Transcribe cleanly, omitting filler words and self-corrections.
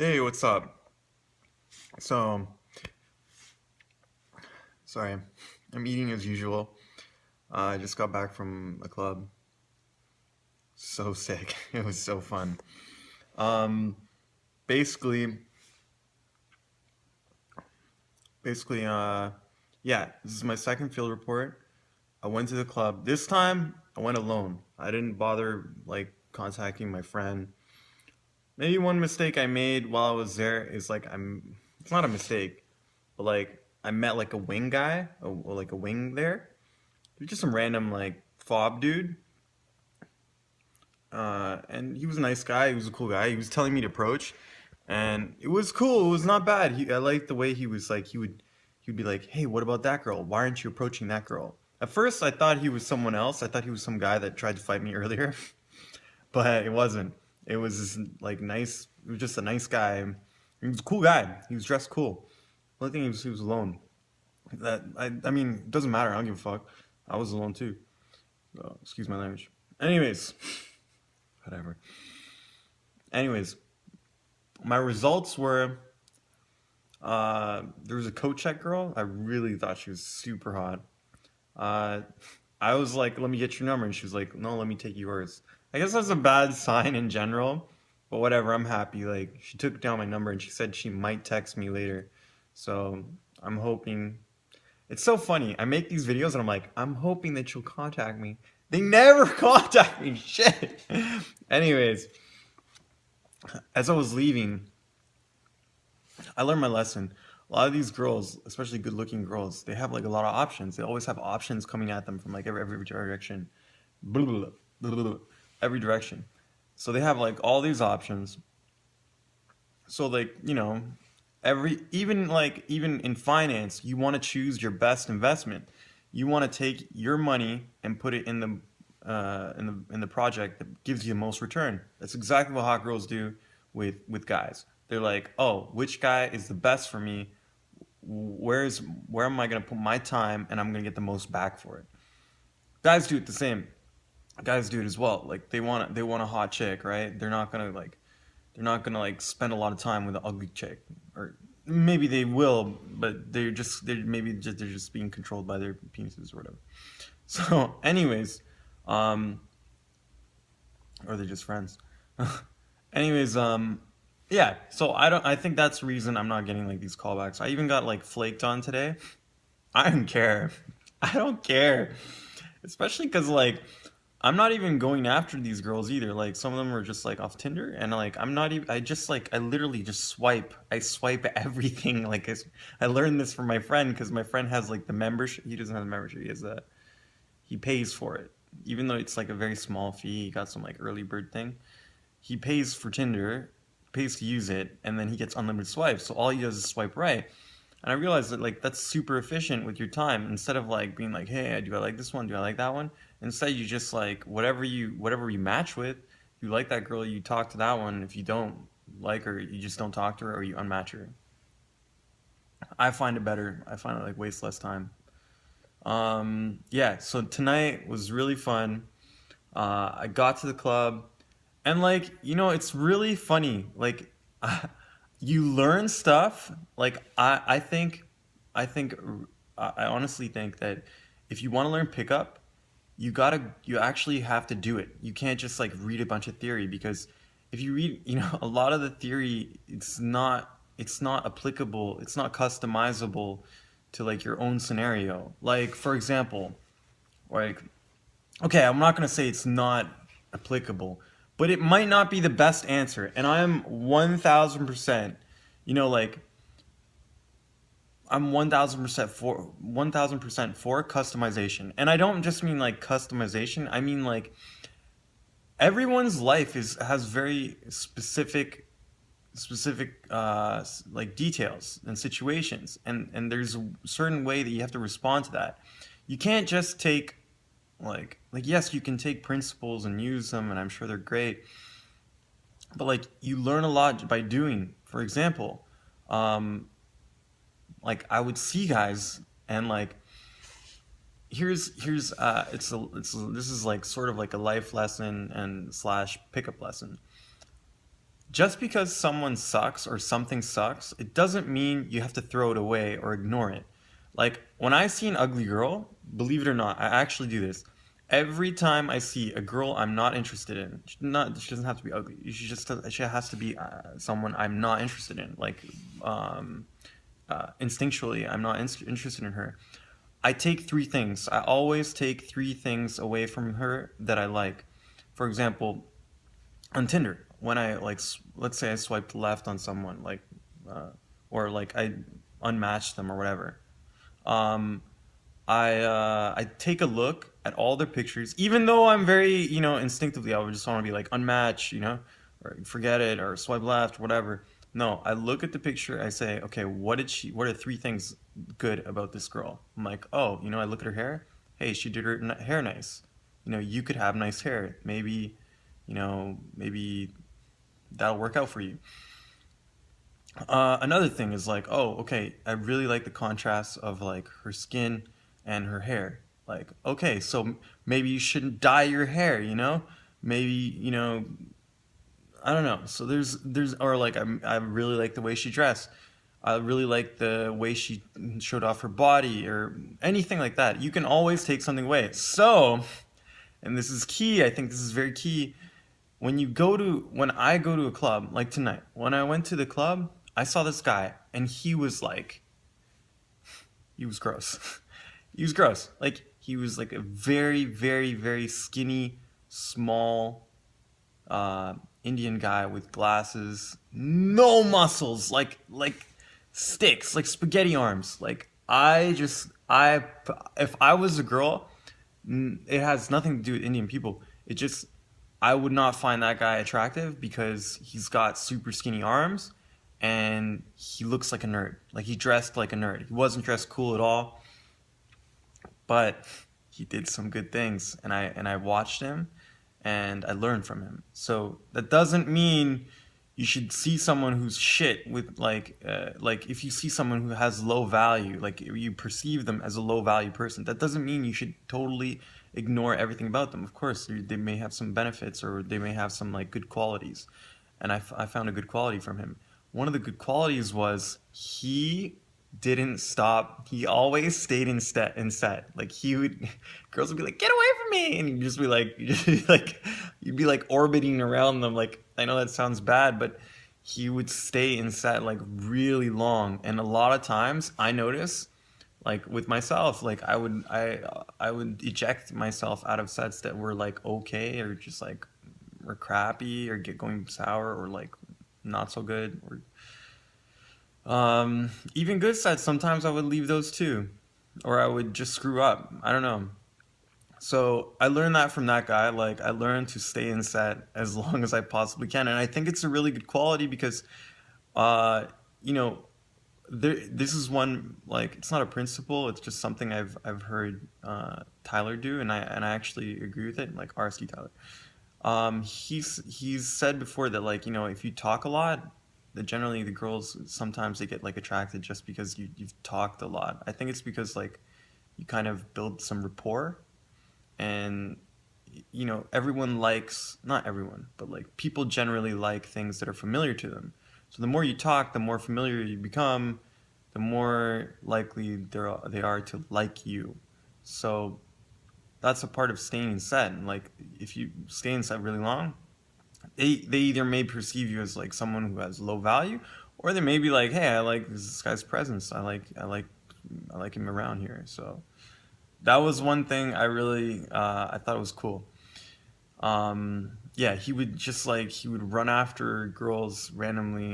Hey, what's up? So, sorry, I'm eating as usual. I just got back from a club. So sick. It was so fun. Um, basically, basically, yeah, this is my second field report. I went to the club. This time, I went alone. I didn't bother like contacting my friend. Maybe one mistake I made while I was there is it's not a mistake, but like I met like a wing guy, or like a wing there. He's just some random like fob dude. And he was a nice guy. He was a cool guy. He was telling me to approach, and it was cool. It was not bad. I liked the way he was like. He would be like, "Hey, what about that girl? Why aren't you approaching that girl?" At first, I thought he was someone else. I thought he was some guy that tried to fight me earlier, but it wasn't. It was just, like nice. It was just a nice guy. He was a cool guy. He was dressed cool. The only thing he was alone. I mean, it doesn't matter. I don't give a fuck. I was alone too. So, excuse my language. Anyways, whatever. Anyways, my results were there was a coat check girl. I really thought she was super hot. Uh, I was like, let me get your number. And she was like, no, let me take yours. I guess that's a bad sign in general, but whatever. I'm happy. Like, she took down my number and she said she might text me later. So I'm hoping. It's so funny. I make these videos and I'm like, I'm hoping that you'll contact me. They never contact me. Shit. Anyways, as I was leaving, I learned my lesson. A lot of these girls, especially good-looking girls, they have like a lot of options. They always have options coming at them from like every direction, blah, blah, blah, blah, blah, every direction. So they have like all these options. So like every even in finance, you want to choose your best investment. You want to take your money and put it in the project that gives you the most return. That's exactly what hot girls do with guys. They're like, oh, which guy is the best for me? Where am I gonna put my time and I'm gonna get the most back for it? Guys do it the same. Guys do it as well. Like they want a hot chick, right? They're not gonna like spend a lot of time with an ugly chick, or maybe they will, but they're just being controlled by their penises or whatever. So, anyways, um, or they're just friends. Anyways, yeah. So I think that's the reason I'm not getting like these callbacks. I even got like flaked on today. I don't care. I don't care. Especially because like I'm not even going after these girls either. Like some of them are just like off Tinder, and like I'm not even. I literally just swipe. I swipe everything. I learned this from my friend because my friend has like the membership. He doesn't have the membership. He pays for it, even though it's like a very small fee. He got some like early bird thing. He pays for Tinder, pays to use it, and then he gets unlimited swipes. So all he does is swipe right. And I realized that like that's super efficient with your time. Instead of like being like, hey, do I like this one? Do I like that one? Instead, you just like whatever you match with. If you like that girl, you talk to that one. If you don't like her, you just don't talk to her or you unmatch her. I find it better. I find it like wastes less time. Yeah. So tonight was really fun. I got to the club, and like it's really funny. Like you learn stuff. Like I think I honestly think that if you want to learn pickup, you actually have to do it. You can't just like read a bunch of theory, because if you read, a lot of the theory, it's not applicable, it's not customizable to like your own scenario. Like for example, like okay, I'm not going to say it's not applicable, but it might not be the best answer. And I'm 1000%, like I'm 1000% for customization. And I don't just mean like customization. I mean like everyone's life has very specific like details and situations, and there's a certain way that you have to respond to that. You can't just take like yes, you can take principles and use them, and I'm sure they're great, but like you learn a lot by doing. For example, um like I would see guys, and like here's this is like sort of like a life lesson and slash pickup lesson. just because someone sucks or something sucks, it doesn't mean you have to throw it away or ignore it. Like when I see an ugly girl, believe it or not, I actually do this. Every time I see a girl I'm not interested in, she doesn't have to be ugly. She has to be someone I'm not interested in. Like um, instinctually, I'm not interested in her. I take three things. I always take three things away from her that I like. For example, on Tinder, when I like, let's say I swiped left on someone, like, or like I unmatched them or whatever. Um, I take a look at all their pictures, even though I'm very, instinctively I would just want to be like unmatch, or forget it, or swipe left, whatever. No, I look at the picture. I say, okay, what are three things good about this girl? I'm like, oh, I look at her hair. Hey, she did her hair nice. You could have nice hair. Maybe that'll work out for you. Another thing is like, oh, okay, I really like the contrast of like her skin and her hair. Like, okay, so maybe you shouldn't dye your hair, Maybe, I don't know. So or like, I really like the way she dressed. I really like the way she showed off her body or anything like that. You can always take something away. So, and this is key, I think this is very key. When I go to a club, like tonight, when I went to the club, I saw this guy and he was gross. He was gross. Like he was like a very, very, very skinny, small Indian guy with glasses, no muscles, like sticks, like spaghetti arms. Like if I was a girl, it has nothing to do with Indian people. I would not find that guy attractive because he's got super skinny arms and he looks like a nerd. Like he dressed like a nerd. He wasn't dressed cool at all, but he did some good things and I watched him and I learned from him. So that doesn't mean you should see someone who's shit with like if you see someone who has low value, like you perceive them as a low value person, that doesn't mean you should totally ignore everything about them. Of course, they may have some benefits or they may have some like good qualities, and I found a good quality from him. One of the good qualities was he didn't stop. He always stayed in set. Like he would, girls would be like, "Get away from me!" and you'd be like orbiting around them. Like I know that sounds bad, but he would stay in set like really long. And a lot of times, I notice, like with myself, like I would eject myself out of sets that were like okay or just like were crappy or get going sour or like not so good or even good sets, sometimes I would leave those too. Or I would just screw up. I don't know. So I learned that from that guy. Like I learned to stay in set as long as I possibly can. And I think it's a really good quality because uh, you know, this is one like it's not a principle, it's just something I've heard Tyler do and I actually agree with it, like RSD Tyler. He's said before that like if you talk a lot, that generally the girls sometimes they get like attracted just because you've talked a lot. I think it's because like you kind of build some rapport and everyone likes, not everyone, but like people generally like things that are familiar to them. So the more you talk, the more familiar you become, the more likely they are to like you. So that's a part of staying in set. And like if you stay in set really long, they either may perceive you as like someone who has low value, or they may be like, hey, I like this guy's presence. I like him around here. So that was one thing I thought it was cool. Yeah, he would run after girls randomly